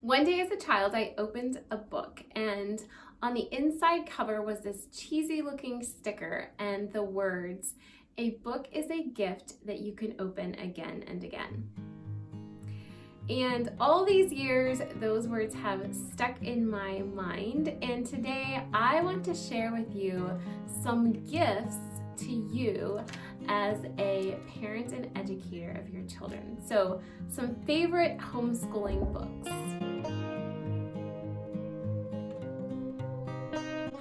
One day as a child, I opened a book, and on the inside cover was this cheesy looking sticker and the words, "A book is a gift that you can open again and again." And all these years, those words have stuck in my mind, and today I want to share with you some gifts to you as a parent and educator of your children. So, some favorite homeschooling books.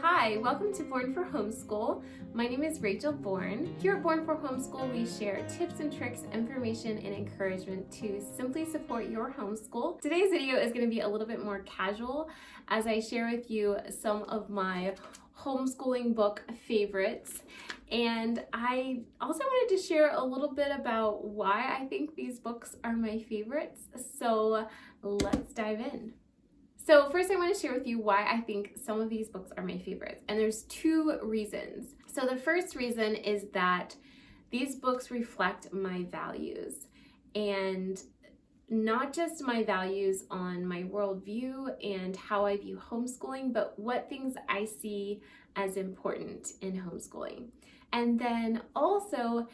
Hi, welcome to Born for Homeschool. My name is Rachel Bourne. Here at Born for Homeschool, we share tips and tricks, information, and encouragement to simply support your homeschool. Today's video is going to be a little bit more casual as I share with you some of my homeschooling book favorites. And I also wanted to share a little bit about why I think these books are my favorites. So let's dive in. So first I want to share with you why I think some of these books are my favorites. And there's two reasons. So the first reason is that these books reflect my values, and not just my values on my worldview and how I view homeschooling, but what things I see as important in homeschooling. And then also,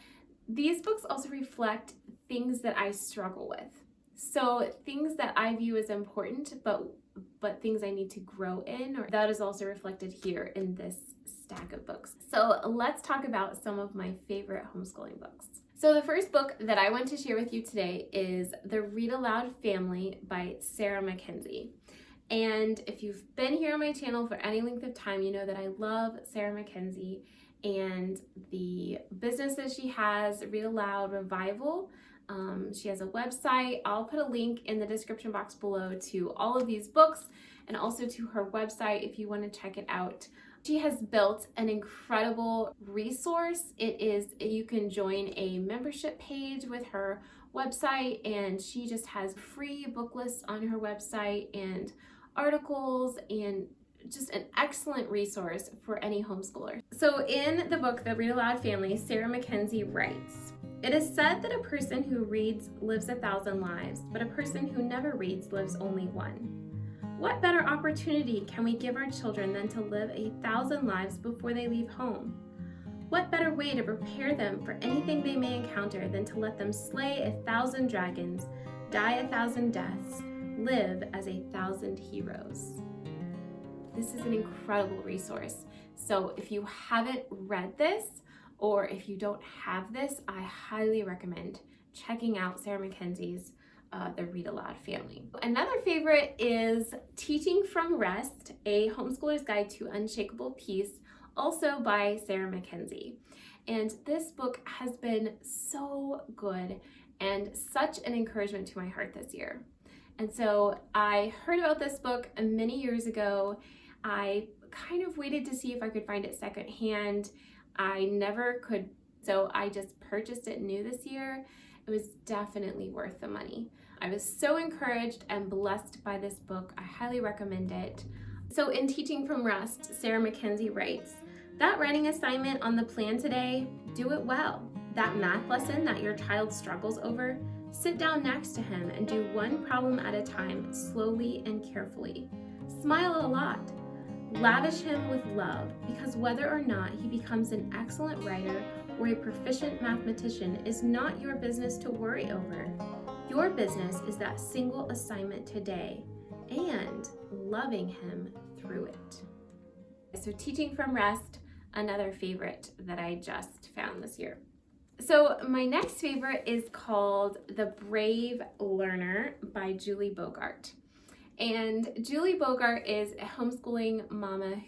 these books also reflect things that I struggle with. So things that I view as important, but things I need to grow in, or that is also reflected here in this stack of books. So let's talk about some of my favorite homeschooling books. So the first book that I want to share with you today is The Read Aloud Family by Sarah Mackenzie. And if you've been here on my channel for any length of time, you know that I love Sarah Mackenzie and the business that she has, Read Aloud Revival. She has a website. I'll put a link in the description box below to all of these books and also to her website if you want to check it out. She has built an incredible resource. You can join a membership page with her website, and she just has free book lists on her website and articles, and just an excellent resource for any homeschooler. So in the book, The Read Aloud Family, Sarah Mackenzie writes, "It is said that a person who reads lives 1,000 lives, but a person who never reads lives only one. What better opportunity can we give our children than to live 1,000 lives before they leave home? What better way to prepare them for anything they may encounter than to let them slay 1,000 dragons, die 1,000 deaths, live as 1,000 heroes?" This is an incredible resource. So if you haven't read this, or if you don't have this, I highly recommend checking out Sarah Mackenzie's The Read Aloud Family. Another favorite is Teaching from Rest, A Homeschooler's Guide to Unshakable Peace, also by Sarah Mackenzie. And this book has been so good and such an encouragement to my heart this year. And so I heard about this book many years ago. I kind of waited to see if I could find it secondhand. I never could, so I just purchased it new this year. It was definitely worth the money. I was so encouraged and blessed by this book. I highly recommend it. So in Teaching from Rest, Sarah Mackenzie writes, "That writing assignment on the plan today, do it well. That math lesson that your child struggles over, sit down next to him and do one problem at a time, slowly and carefully. Smile a lot. Lavish him with love, because whether or not he becomes an excellent writer or a proficient mathematician is not your business to worry over. Your business is that single assignment today and loving him through it." So Teaching from Rest, another favorite that I just found this year. So my next favorite is called The Brave Learner by Julie Bogart. And Julie Bogart is a homeschooling mama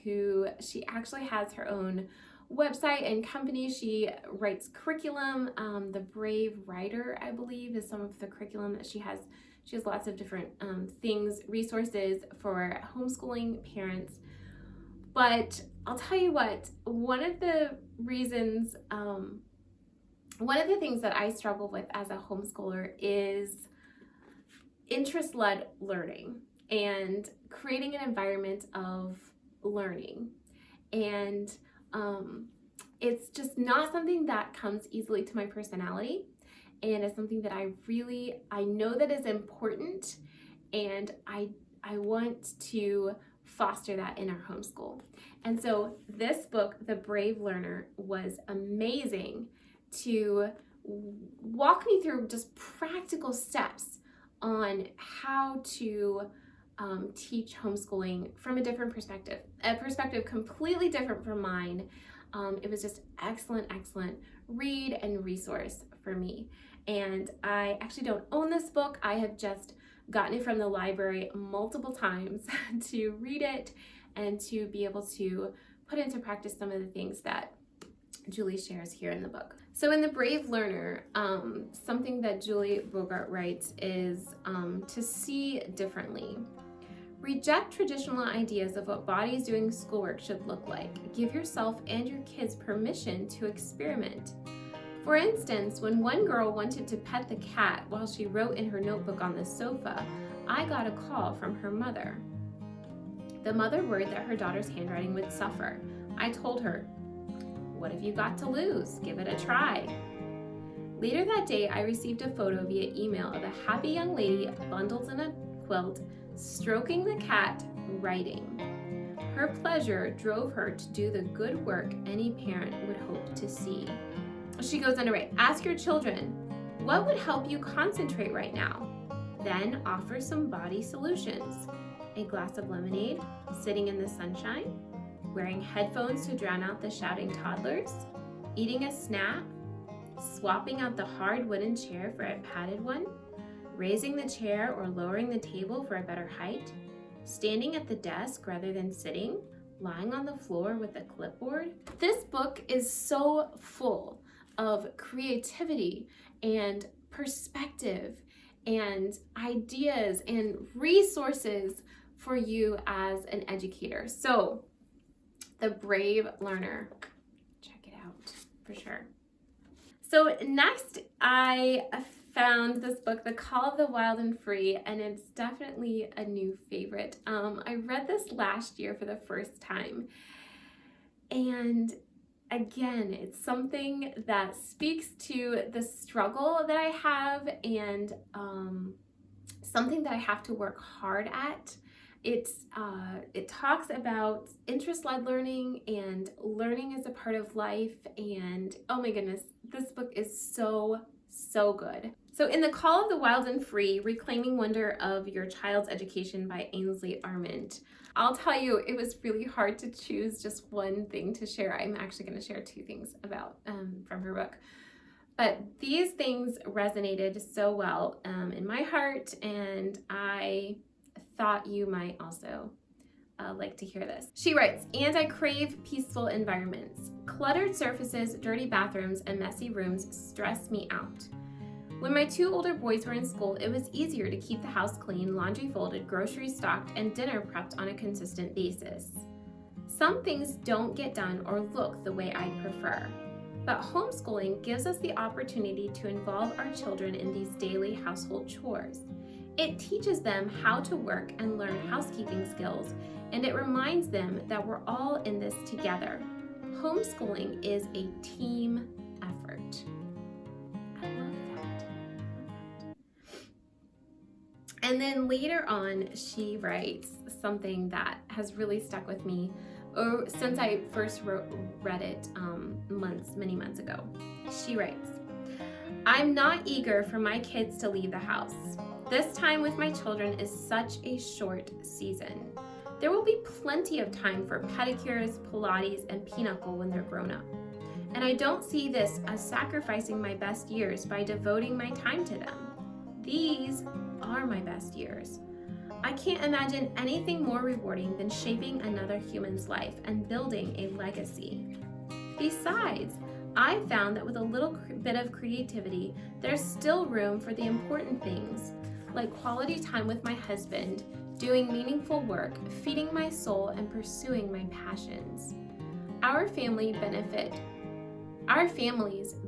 she actually has her own website and company. She writes curriculum. The Brave Writer, I believe, is some of the curriculum that she has. She has lots of different resources for homeschooling parents. But I'll tell you what, one of the things that I struggle with as a homeschooler is interest-led learning and creating an environment of learning. And it's just not something that comes easily to my personality, and it's something that I know that is important, and I I want to foster that in our homeschool. And so this book, The Brave Learner, was amazing to walk me through just practical steps on how to teach homeschooling from a different perspective, a perspective completely different from mine. It was just excellent read and resource for me. And I actually don't own this book. I have just gotten it from the library multiple times to read it and to be able to put into practice some of the things that Julie shares here in the book. So in The Brave Learner, something that Julie Bogart writes is to see differently. Reject traditional ideas of what bodies doing schoolwork should look like. Give yourself and your kids permission to experiment. For instance, when one girl wanted to pet the cat while she wrote in her notebook on the sofa, I got a call from her mother. The mother worried that her daughter's handwriting would suffer. I told her, "What have you got to lose? Give it a try." Later that day, I received a photo via email of a happy young lady bundled in a quilt, stroking the cat, writing. Her pleasure drove her to do the good work any parent would hope to see. She goes on to write, ask your children, what would help you concentrate right now? Then offer some body solutions. A glass of lemonade, sitting in the sunshine, wearing headphones to drown out the shouting toddlers, eating a snack, swapping out the hard wooden chair for a padded one, raising the chair or lowering the table for a better height, standing at the desk rather than sitting, lying on the floor with a clipboard. This book is so full of creativity and perspective and ideas and resources for you as an educator. So, The Brave Learner, check it out for sure. So next, I found this book, The Call of the Wild and Free, and it's definitely a new favorite. I read this last year for the first time, and again, it's something that speaks to the struggle that I have and something that I have to work hard at. It talks about interest-led learning and learning as a part of life, and oh my goodness, this book is so good. So in The Call of the Wild and Free, Reclaiming Wonder of Your Child's Education by Ainsley Arment, I'll tell you, it was really hard to choose just one thing to share. I'm actually going to share two things about from her book. But these things resonated so well in my heart, and I thought you might also like to hear this. She writes, and I crave peaceful environments. Cluttered surfaces, dirty bathrooms, and messy rooms stress me out. When my two older boys were in school, it was easier to keep the house clean, laundry folded, groceries stocked, and dinner prepped on a consistent basis. Some things don't get done or look the way I'd prefer, but homeschooling gives us the opportunity to involve our children in these daily household chores. It teaches them how to work and learn housekeeping skills, and it reminds them that we're all in this together. Homeschooling is a team effort. I love that. And then later on, she writes something that has really stuck with me since I first read it many months ago. She writes, I'm not eager for my kids to leave the house. This time with my children is such a short season. There will be plenty of time for pedicures, Pilates, and pinochle when they're grown up. And I don't see this as sacrificing my best years by devoting my time to them. These are my best years. I can't imagine anything more rewarding than shaping another human's life and building a legacy. Besides, I've found that with a little bit of creativity, there's still room for the important things, like quality time with my husband, doing meaningful work, feeding my soul, and pursuing my passions. Our families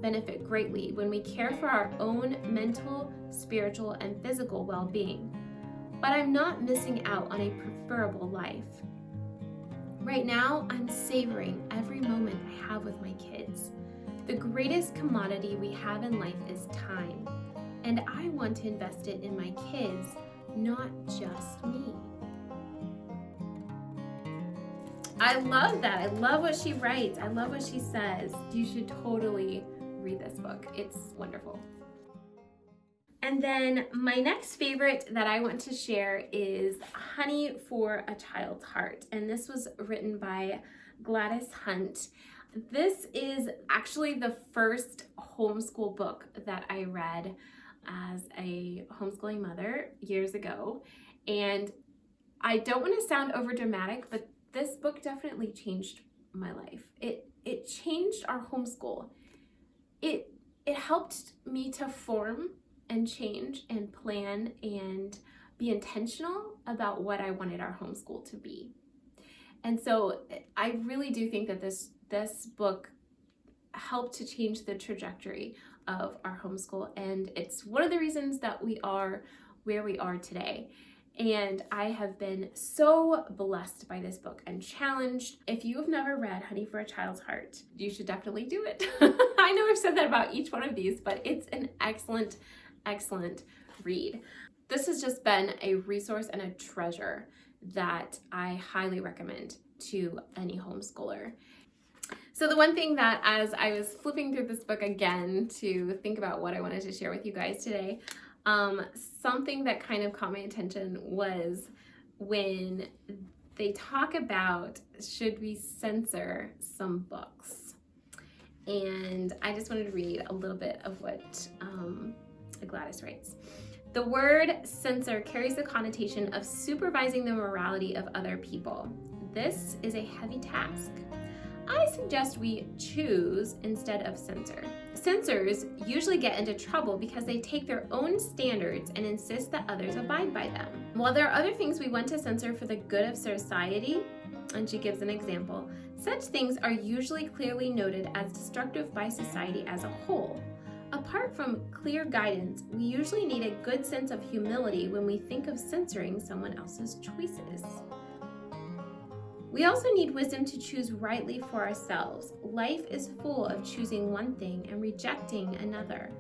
benefit greatly when we care for our own mental, spiritual, and physical well-being. But I'm not missing out on a preferable life. Right now, I'm savoring every moment I have with my kids. The greatest commodity we have in life is time, and I want to invest it in my kids, not just me. I love that. I love what she writes. I love what she says. You should totally read this book. It's wonderful. And then my next favorite that I want to share is Honey for a Child's Heart. And this was written by Gladys Hunt. This is actually the first homeschool book that I read as a homeschooling mother years ago. And I don't want to sound over dramatic, but this book definitely changed my life. It changed our homeschool. It helped me to form and change and plan and be intentional about what I wanted our homeschool to be. And so I really do think that this book helped to change the trajectory of our homeschool, and it's one of the reasons that we are where we are today. And I have been so blessed by this book and challenged. If you have never read Honey for a Child's Heart, you should definitely do it. I know I've said that about each one of these, but it's an excellent read. This has just been a resource and a treasure that I highly recommend to any homeschooler. So the one thing that, as I was flipping through this book again to think about what I wanted to share with you guys today, something that kind of caught my attention was when they talk about, should we censor some books? And I just wanted to read a little bit of what Gladys writes. The word censor carries the connotation of supervising the morality of other people. This is a heavy task. I suggest we choose instead of censor. Censors usually get into trouble because they take their own standards and insist that others abide by them. While there are other things we want to censor for the good of society, and she gives an example, such things are usually clearly noted as destructive by society as a whole. Apart from clear guidance, we usually need a good sense of humility when we think of censoring someone else's choices. We also need wisdom to choose rightly for ourselves. Life is full of choosing one thing and rejecting another.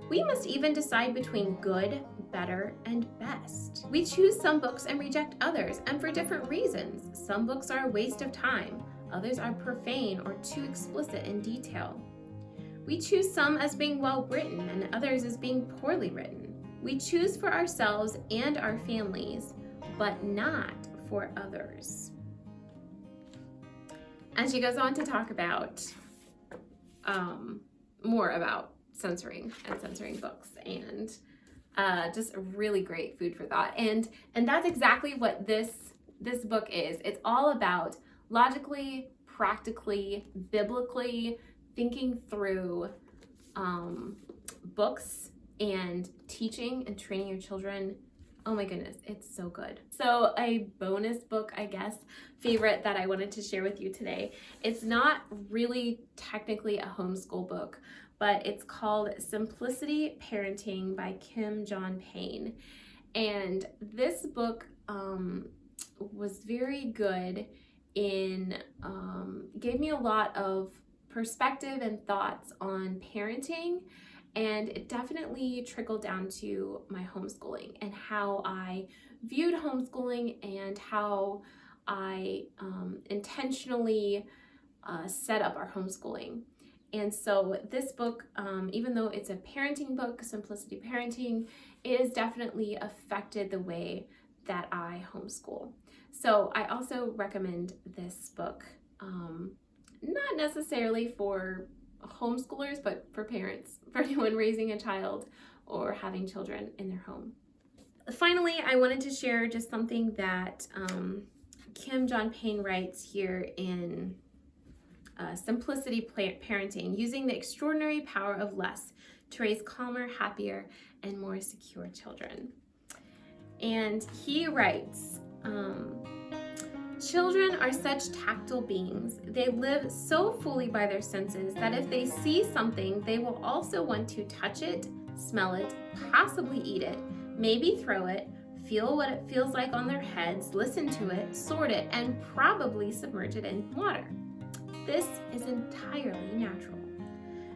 We must even decide between good, better, and best. We choose some books and reject others, and for different reasons. Some books are a waste of time. Others are profane or too explicit in detail. We choose some as being well written and others as being poorly written. We choose for ourselves and our families, but not for others. And she goes on to talk about more about censoring books, and just really great food for thought. And that's exactly what this book is. It's all about logically, practically, biblically thinking through books and teaching and training your children. Oh my goodness, it's so good. So a bonus book, I guess, favorite that I wanted to share with you today. It's not really technically a homeschool book, but it's called Simplicity Parenting by Kim John Payne. And this book was very good in, gave me a lot of perspective and thoughts on parenting, and it definitely trickled down to my homeschooling and how I viewed homeschooling and how I intentionally set up our homeschooling. And so this book, even though it's a parenting book, Simplicity Parenting, it has definitely affected the way that I homeschool. So I also recommend this book, not necessarily for homeschoolers, but for parents, for anyone raising a child or having children in their home. Finally, I wanted to share just something that Kim John Payne writes here in Simplicity Parenting, using the extraordinary power of less to raise calmer, happier, and more secure children. And he writes, children are such tactile beings. They live so fully by their senses that if they see something, they will also want to touch it, smell it, possibly eat it, maybe throw it, feel what it feels like on their heads, listen to it, sort it, and probably submerge it in water. This is entirely natural.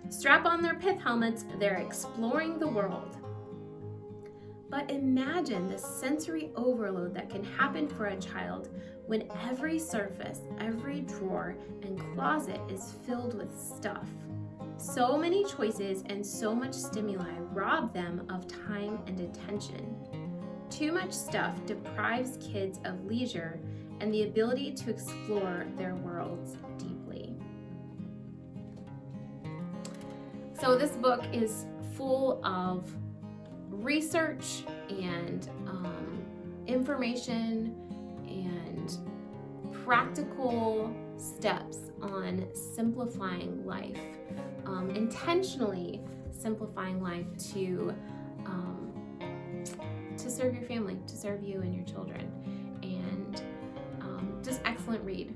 Strap on their pith helmets, they're exploring the world. But imagine the sensory overload that can happen for a child when every surface, every drawer, and closet is filled with stuff. So many choices and so much stimuli rob them of time and attention. Too much stuff deprives kids of leisure and the ability to explore their worlds deeply. So this book is full of research and information and practical steps on simplifying life, intentionally simplifying life to serve your family, to serve you and your children, and just excellent read.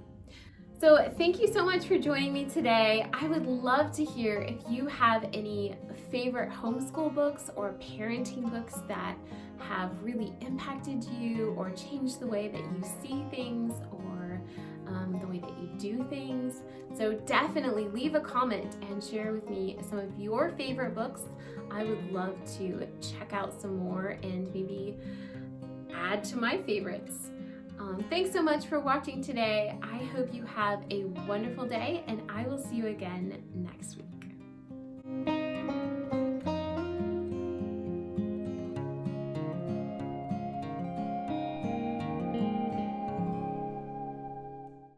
So thank you so much for joining me today. I would love to hear if you have any favorite homeschool books or parenting books that have really impacted you or changed the way that you see things or the way that you do things. So definitely leave a comment and share with me some of your favorite books. I would love to check out some more and maybe add to my favorites. Thanks so much for watching today. I hope you have a wonderful day, and I will see you again next week.